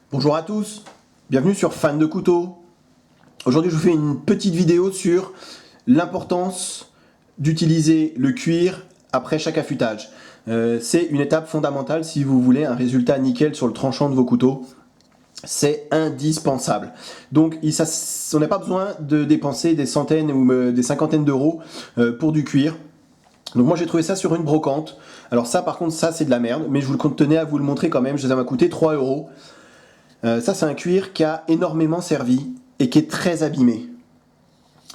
Bonjour à tous, bienvenue sur Fan de couteaux. Aujourd'hui je vous fais une petite vidéo sur l'importance d'utiliser le cuir après chaque affûtage. C'est une étape fondamentale si vous voulez un résultat nickel sur le tranchant de vos couteaux. C'est indispensable. Donc on n'a pas besoin de dépenser des centaines ou des cinquantaines d'euros pour du cuir. Donc moi j'ai trouvé ça sur une brocante. Alors ça par contre ça c'est de la merde, mais je vous tenais à vous le montrer quand même, ça m'a coûté 3 euros. Ça c'est un cuir qui a énormément servi et qui est très abîmé.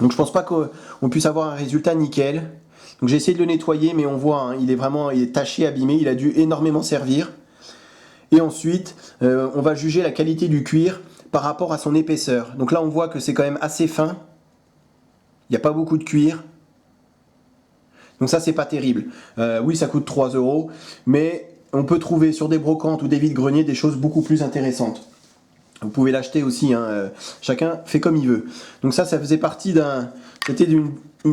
Donc je pense pas qu'on puisse avoir un résultat nickel. Donc j'ai essayé de le nettoyer mais on voit hein, il est taché, abîmé, il a dû énormément servir. Et ensuite on va juger la qualité du cuir par rapport à son épaisseur. Donc là on voit que c'est quand même assez fin. Il n'y a pas beaucoup de cuir. Donc ça c'est pas terrible. Oui ça coûte 3 euros mais on peut trouver sur des brocantes ou des vides-greniers des choses beaucoup plus intéressantes. Vous pouvez l'acheter aussi, hein, chacun fait comme il veut. Donc ça faisait partie c'était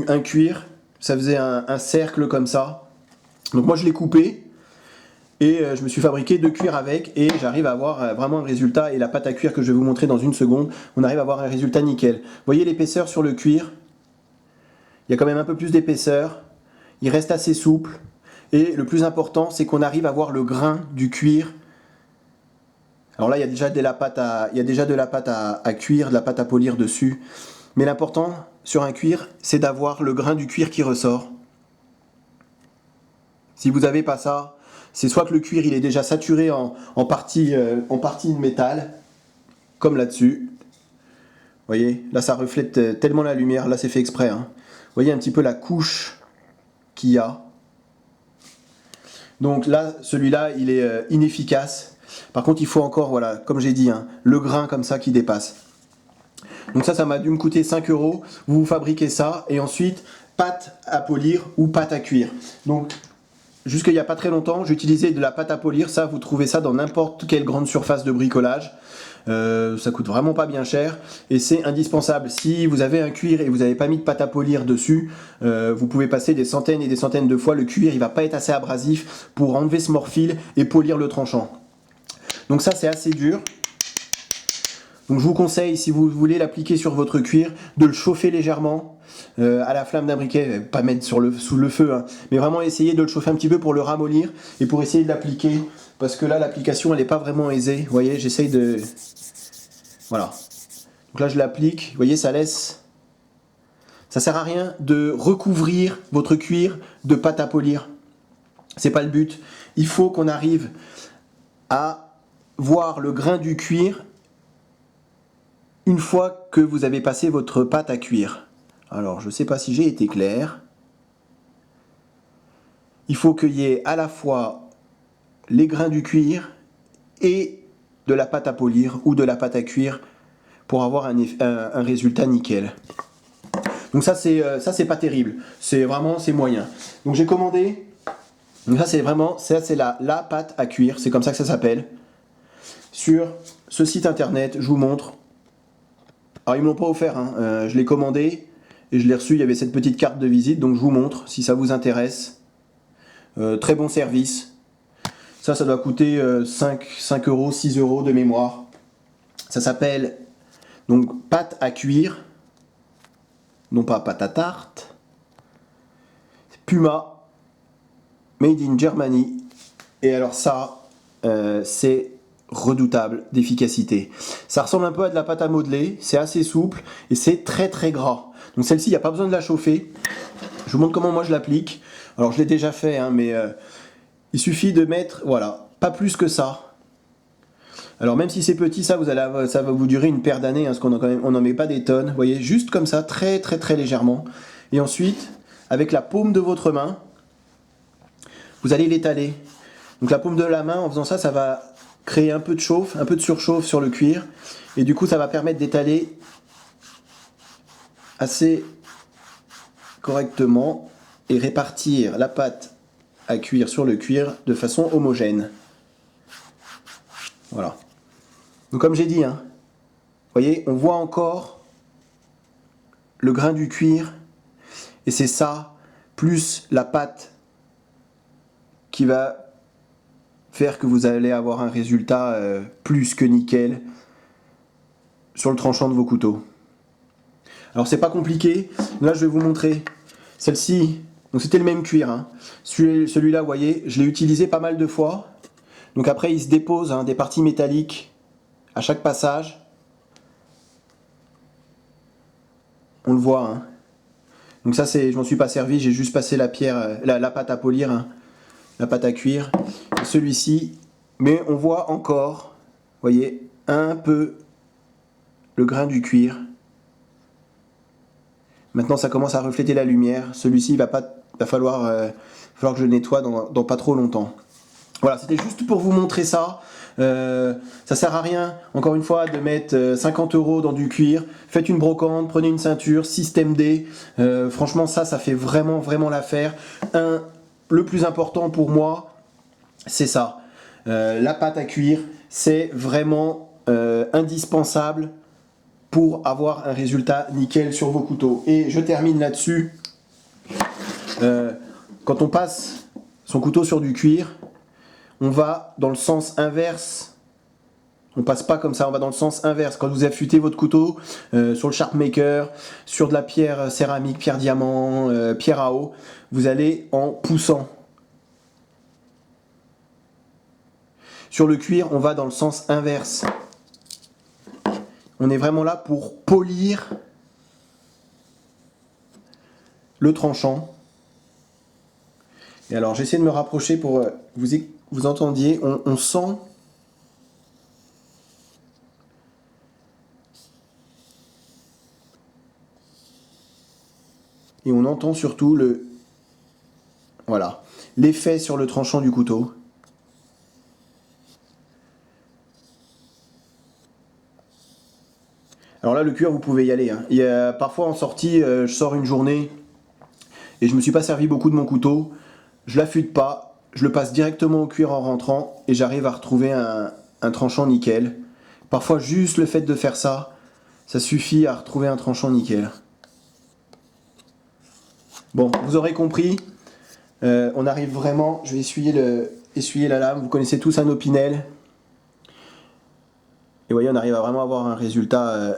un cuir, ça faisait un cercle comme ça. Donc moi je l'ai coupé et je me suis fabriqué 2 cuirs avec et j'arrive à avoir vraiment un résultat. Et la pâte à cuir que je vais vous montrer dans une seconde, on arrive à avoir un résultat nickel. Vous voyez l'épaisseur sur le cuir, il y a quand même un peu plus d'épaisseur, il reste assez souple et le plus important c'est qu'on arrive à voir le grain du cuir. Alors là, il y a déjà de la pâte à cuire, de la pâte à polir dessus. Mais l'important sur un cuir, c'est d'avoir le grain du cuir qui ressort. Si vous n'avez pas ça, c'est soit que le cuir il est déjà saturé en partie de métal, comme là-dessus. Vous voyez, là ça reflète tellement la lumière, là c'est fait exprès. Hein. Vous voyez un petit peu la couche qu'il y a. Donc là, celui-là, il est inefficace. Par contre, il faut encore, voilà, comme j'ai dit, hein, le grain comme ça qui dépasse. Donc ça m'a dû me coûter 5 euros. Vous fabriquez ça et ensuite pâte à polir ou pâte à cuire. Donc jusqu'il n'y a pas très longtemps, j'utilisais de la pâte à polir. Ça, vous trouvez ça dans n'importe quelle grande surface de bricolage. Ça coûte vraiment pas bien cher et c'est indispensable. Si vous avez un cuir et vous n'avez pas mis de pâte à polir dessus, vous pouvez passer des centaines et des centaines de fois. Le cuir, il va pas être assez abrasif pour enlever ce morphile et polir le tranchant. Donc ça, c'est assez dur. Donc je vous conseille, si vous voulez l'appliquer sur votre cuir, de le chauffer légèrement à la flamme d'un briquet, pas mettre sous le feu, hein, mais vraiment essayer de le chauffer un petit peu pour le ramollir et pour essayer de l'appliquer, parce que là l'application elle n'est pas vraiment aisée. Vous voyez, j'essaye de... Voilà. Donc là je l'applique, vous voyez ça laisse... Ça sert à rien de recouvrir votre cuir de pâte à polir. C'est pas le but. Il faut qu'on arrive à voir le grain du cuir une fois que vous avez passé votre pâte à cuire. Alors, je ne sais pas si j'ai été clair. Il faut qu'il y ait à la fois les grains du cuir et de la pâte à polir ou de la pâte à cuire pour avoir un résultat nickel. Donc ça c'est pas terrible. C'est moyen. Donc j'ai commandé. Donc ça c'est la pâte à cuire. C'est comme ça que ça s'appelle. Sur ce site internet, je vous montre. Alors ils me l'ont pas offert, hein. Je l'ai commandé et je l'ai reçu, il y avait cette petite carte de visite, donc je vous montre si ça vous intéresse. Très bon service. Ça doit coûter 5 euros, 6 euros de mémoire. Ça s'appelle donc pâte à cuire, non pas pâte à tarte. Puma, made in Germany. Et alors ça, c'est redoutable d'efficacité. Ça ressemble un peu à de la pâte à modeler, c'est assez souple et c'est très très gras. Donc celle-ci, il n'y a pas besoin de la chauffer. Je vous montre comment moi je l'applique. Alors je l'ai déjà fait, hein, mais il suffit de mettre, voilà, pas plus que ça. Alors même si c'est petit, ça va vous durer une paire d'années, hein, parce qu'on n'en met pas des tonnes. Vous voyez, juste comme ça, très très très légèrement. Et ensuite, avec la paume de votre main, vous allez l'étaler. Donc la paume de la main, en faisant ça, ça va créer un peu de chauffe, un peu de surchauffe sur le cuir. Et du coup, ça va permettre d'étaler assez correctement et répartir la pâte à cuire sur le cuir de façon homogène. Voilà. Donc comme j'ai dit, hein, vous voyez, on voit encore le grain du cuir et c'est ça, plus la pâte qui va faire que vous allez avoir un résultat plus que nickel sur le tranchant de vos couteaux. Alors c'est pas compliqué, là je vais vous montrer celle-ci, donc c'était le même cuir, hein. Celui-là vous voyez, je l'ai utilisé pas mal de fois, donc après il se dépose des parties métalliques à chaque passage, on le voit, hein. Donc ça c'est, je m'en suis pas servi, j'ai juste passé la pierre, la pâte à polir, hein, la pâte à cuire, celui-ci, mais on voit encore, vous voyez, un peu le grain du cuir. Maintenant ça commence à refléter la lumière. Celui-ci va falloir que je le nettoie dans pas trop longtemps. Voilà, c'était juste pour vous montrer ça. Ça sert à rien, encore une fois, de mettre 50 € dans du cuir. Faites une brocante, prenez une ceinture, système D. Franchement, ça fait vraiment, vraiment l'affaire. Le plus important pour moi, c'est ça. La pâte à cuire, c'est vraiment indispensable pour avoir un résultat nickel sur vos couteaux. Et je termine là-dessus. Quand on passe son couteau sur du cuir, on va dans le sens inverse. On passe pas comme ça, on va dans le sens inverse. Quand vous affûtez votre couteau sur le Sharpmaker, sur de la pierre céramique, pierre diamant, pierre à eau, vous allez en poussant. Sur le cuir, on va dans le sens inverse. On est vraiment là pour polir le tranchant. Et alors j'essaie de me rapprocher pour que vous entendiez, on sent et on entend surtout l'effet sur le tranchant du couteau. Alors là, le cuir, vous pouvez y aller, hein. Il y a, parfois en sortie, je sors une journée et je me suis pas servi beaucoup de mon couteau. Je l'affûte pas, je le passe directement au cuir en rentrant et j'arrive à retrouver un tranchant nickel. Parfois, juste le fait de faire ça, ça suffit à retrouver un tranchant nickel. Bon, vous aurez compris, on arrive vraiment, je vais essuyer la lame, vous connaissez tous un Opinel. Et vous voyez, on arrive à vraiment avoir un résultat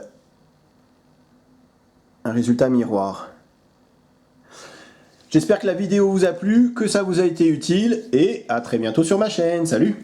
miroir. J'espère que la vidéo vous a plu, que ça vous a été utile, et à très bientôt sur ma chaîne. Salut!